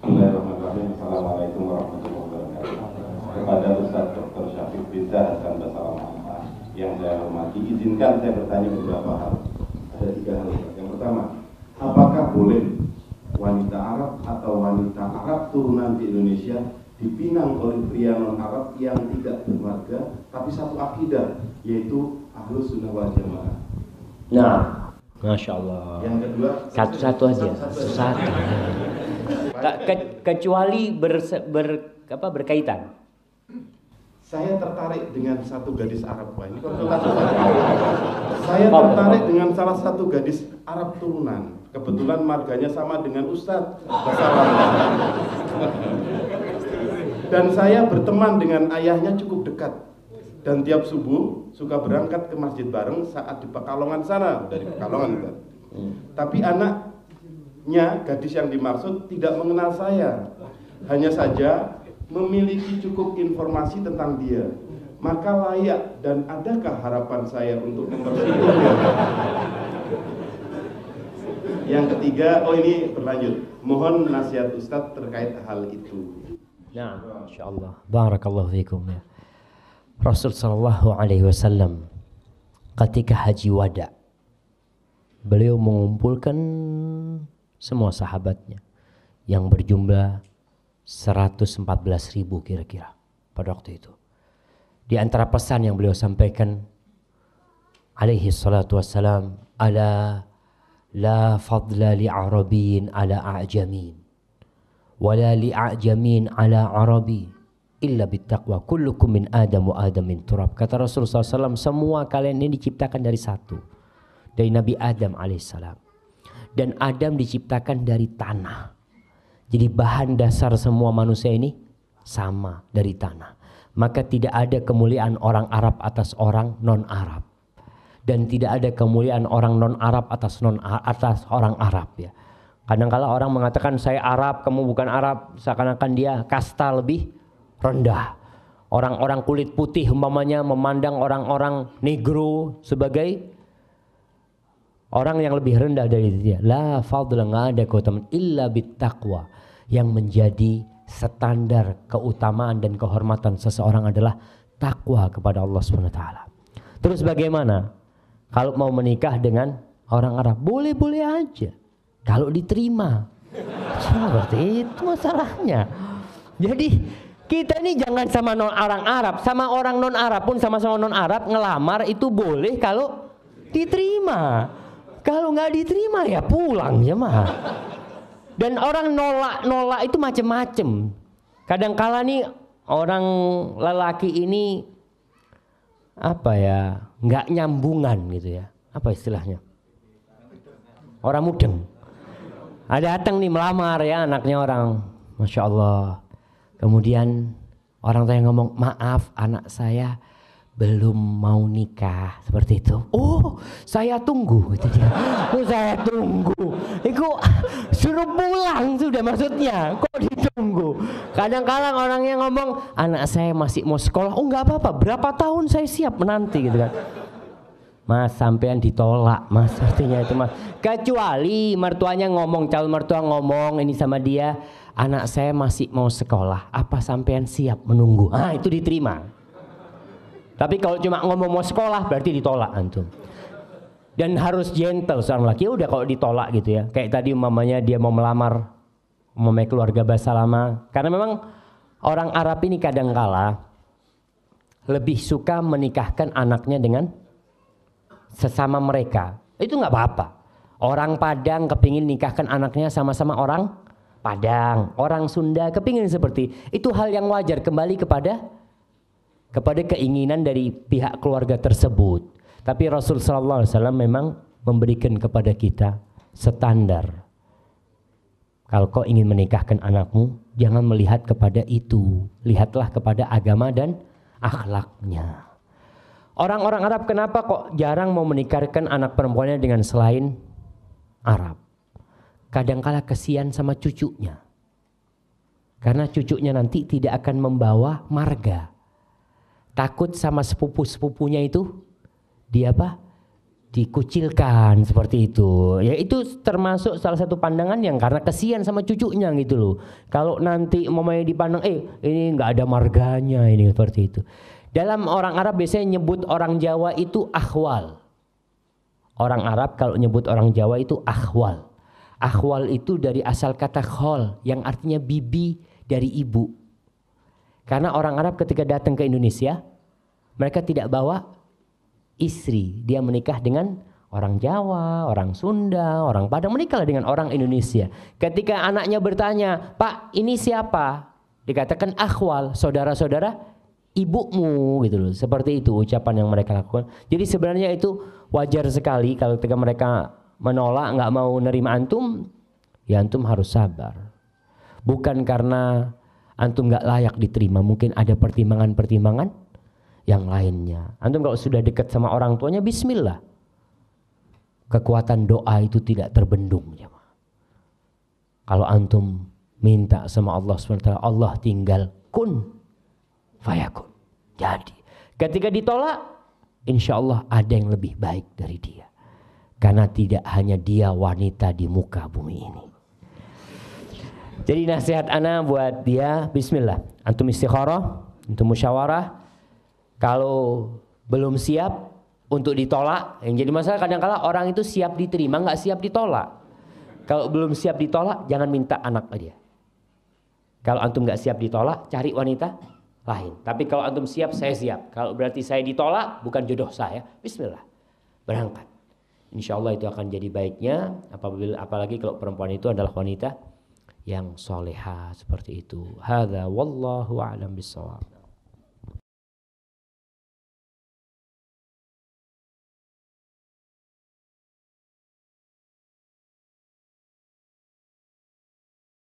Bismillahirrahmanirrahim. Assalamualaikum warahmatullahi wabarakatuh. Kepada Ustaz Dr. Syafiq Rizza Hasan Basalamah yang saya hormati, izinkan saya bertanya beberapa hal. Ada 3 hal. Yang pertama, apakah boleh wanita Arab atau wanita Arab turunan di Indonesia dipinang oleh pria non-Arab yang tidak bermarga tapi satu akidah, yaitu Ahlus Sunnah wal Jamaah? Nah, Masya Allah. Yang kedua, satu aja, satu. Kecuali berkaitan. Saya tertarik dengan satu gadis Arab. Wah, ini saya tertarik dengan salah satu gadis Arab turunan. Kebetulan marganya sama dengan Ustadz. Dan saya berteman dengan ayahnya cukup dekat. Dan tiap subuh suka berangkat ke masjid bareng saat di Pekalongan sana, dari Pekalongan kan. Tapi anaknya, gadis yang dimaksud, tidak mengenal saya. Hanya saja memiliki cukup informasi tentang dia. Maka layak dan adakah harapan saya untuk mempersatukannya? Yang ketiga, ini berlanjut. Mohon nasihat Ustadz terkait hal itu. Nah, insyaallah. Barakallahu fikum ya. Rasul sallallahu alaihi wasallam ketika haji wada, beliau mengumpulkan semua sahabatnya yang berjumlah 114.000 kira-kira pada waktu itu. Di antara pesan yang beliau sampaikan alaihi salatu wassalam, ala la fadla li arabiyyin ala a'jamin wala li a'jamin ala arabi illa bittaqwa, kullukum min adam wa adam min turab. Kata Rasulullah SAW, semua kalian ini diciptakan dari satu, dari Nabi Adam alaihissalam. Dan Adam diciptakan dari tanah. Jadi bahan dasar semua manusia ini sama, dari tanah. Maka tidak ada kemuliaan orang Arab atas orang non-Arab. Dan tidak ada kemuliaan orang non-Arab atas orang Arab ya. Kadang-kala orang mengatakan saya Arab, kamu bukan Arab, seakan-akan dia kasta lebih rendah. Orang-orang kulit putih umpamanya memandang orang-orang negro sebagai orang yang lebih rendah dari dia. La fadla, nggak ada keutamaan illa bittaqwa. Yang menjadi standar keutamaan dan kehormatan seseorang adalah takwa kepada Allah SWT. Terus bagaimana kalau mau menikah dengan orang Arab? Boleh-boleh aja kalau diterima. Seperti itu masalahnya. Jadi kita ini jangan sama orang Arab, sama orang non Arab pun sama-sama non Arab ngelamar itu boleh kalau diterima. Kalau nggak diterima ya pulang ya mah. Dan orang nolak itu macem-macem. Kadang-kala nih orang lelaki ini apa ya, nggak nyambungan gitu ya. Apa istilahnya? Orang mudeng. Ada datang nih melamar ya anaknya orang, Masya Allah. Kemudian orang tua yang ngomong, maaf anak saya belum mau nikah, seperti itu. Oh, saya tunggu, gitu dia. Oh, saya tunggu. Itu suruh pulang sudah maksudnya. Kok ditunggu? Kadang-kadang orang yang ngomong, anak saya masih mau sekolah. Oh, nggak apa-apa. Berapa tahun saya siap menanti, gitu kan? Mas, sampean ditolak, Mas. Artinya itu, Mas. Kecuali mertuanya ngomong, calon mertua ngomong ini sama dia, anak saya masih mau sekolah. Apa sampean siap menunggu? Ah, itu diterima. Tapi kalau cuma ngomong mau sekolah berarti ditolak antum. Dan harus gentle seorang laki. Udah kalau ditolak gitu ya. Kayak tadi umpamanya dia mau melamar keluarga Basalamah. Karena memang orang Arab ini kadangkala lebih suka menikahkan anaknya dengan sesama mereka. Itu nggak apa-apa. Orang Padang kepingin nikahkan anaknya sama-sama orang Padang. Orang Sunda kepingin seperti itu, hal yang wajar, kembali kepada keinginan dari pihak keluarga tersebut. Tapi Rasul sallallahu alaihi wasallam memang memberikan kepada kita standar. Kalau kau ingin menikahkan anakmu, jangan melihat kepada itu, lihatlah kepada agama dan akhlaknya. Orang-orang Arab kenapa kok jarang mau menikahkan anak perempuannya dengan selain Arab? Kadangkala kesian sama cucunya. Karena cucunya nanti tidak akan membawa marga. Takut sama sepupu-sepupunya itu dia dikucilkan seperti itu. Ya itu termasuk salah satu pandangan yang karena kesian sama cucunya gitu loh. Kalau nanti mamanya dipandang ini nggak ada marganya ini seperti itu. Dalam orang Arab biasanya nyebut orang Jawa itu akhwal. Orang Arab kalau nyebut orang Jawa itu akhwal. Akhwal itu dari asal kata khol yang artinya bibi dari ibu. Karena orang Arab ketika datang ke Indonesia mereka tidak bawa istri, dia menikah dengan orang Jawa, orang Sunda, orang Padang, menikahlah dengan orang Indonesia. Ketika anaknya bertanya, "Pak, ini siapa?" Dikatakan akhwal, saudara-saudara ibumu gitu loh. Seperti itu ucapan yang mereka lakukan. Jadi sebenarnya itu wajar sekali kalau ketika mereka menolak, nggak mau nerima antum, ya antum harus sabar. Bukan karena antum nggak layak diterima, mungkin ada pertimbangan-pertimbangan yang lainnya. Antum kalau sudah dekat sama orang tuanya, bismillah. Kekuatan doa itu tidak terbendung. Kalau antum minta sama Allah SWT, Allah tinggal kun fayakun. Jadi ketika ditolak, insya Allah ada yang lebih baik dari dia. Karena tidak hanya dia wanita di muka bumi ini. Jadi nasihat ana buat dia, bismillah. Antum istikharah, antum musyawarah. Kalau belum siap untuk ditolak, yang jadi masalah kadang-kala orang itu siap diterima, nggak siap ditolak. Kalau belum siap ditolak, jangan minta anak dia. Kalau antum nggak siap ditolak, cari wanita lain. Tapi kalau antum siap, saya siap. Kalau berarti saya ditolak, bukan jodoh saya. Bismillah, berangkat. Insya Allah itu akan jadi baiknya. Apalagi kalau perempuan itu adalah wanita yang soleha seperti itu. Hadza wallahu a'lam bishawab.